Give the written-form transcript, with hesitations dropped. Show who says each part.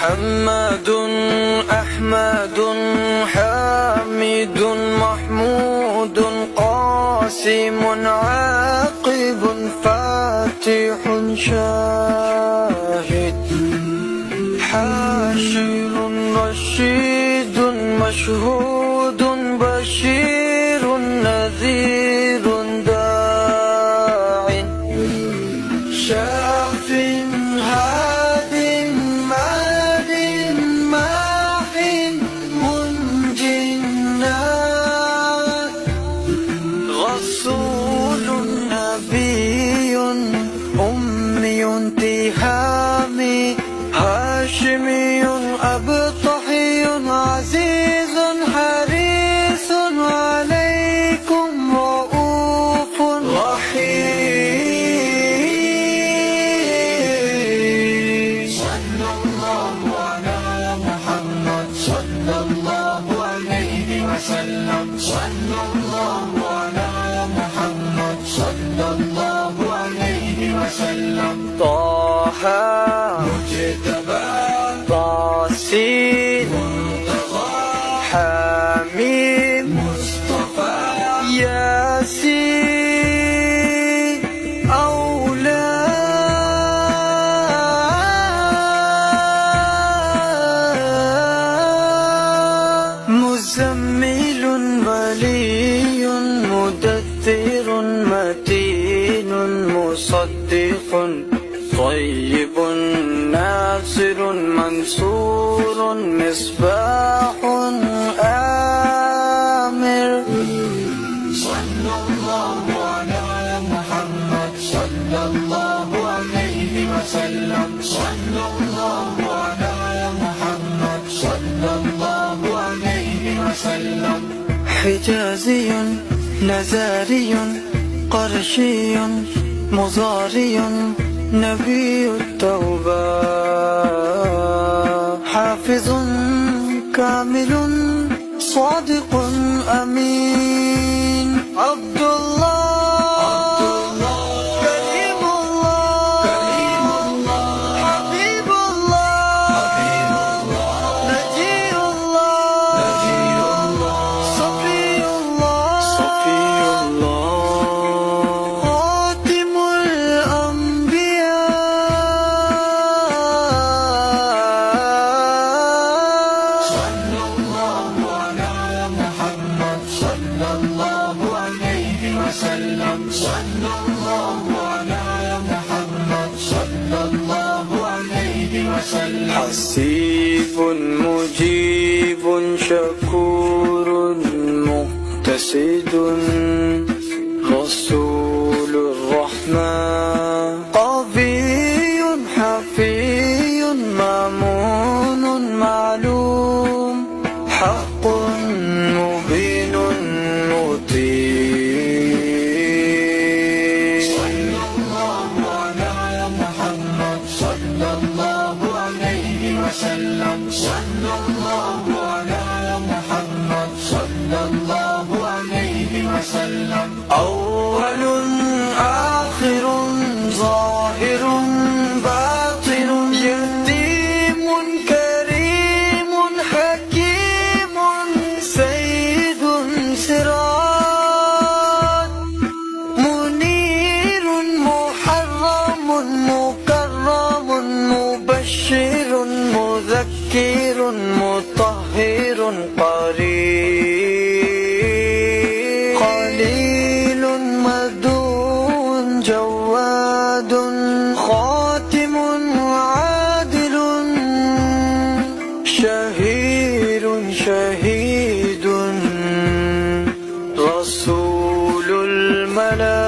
Speaker 1: محمد أحمد حامد محمود قاسم عاقب فاتح شاهد حاشر رشيد مشهود بشير نذير داع شاف هاد مال ماح منج رسول نبي أمي تهامي هاشمي أبطحي عزيز حريص عليكم رؤوف رحيم صلى الله على محمد صلى الله عليه وسلم صلى الله على محمد صلى الله عليه وسلم طه مجتبى طاسين حميم مصطفى ياسين أولى مزمل ولي مدثر متين مصدق طيب ناصر منصور مصباح آمر صلى الله على محمد صلى الله عليه وسلم صلى الله على محمد صلى الله عليه وسلم حجازي نزاري قرشي مضاري نبي التوبة حافظ كامل صادق أمين عبد الله كريم الله حبيب الله نجي الله صفي الله خاتم الأنبياء صلى الله على محمد صلى الله عليه وسلم صلى الله على محمد صلى الله عليه وسلم حسيب مجيب شكور مقتصد رسول الرحمن قوي حفي مامون معلوم حق مبين مطيع صلى الله على محمد صلى الله عليه وسلم صلى الله على محمد صلى الله عليه وسلم أول آخر ظاهر باطن يتيم كريم حكيم سيد سراج منير محرم مكرم مبشر مذكر مطهر قريب قليل مدون جواد خاتم عادل شهير شهيد رسول الملائكة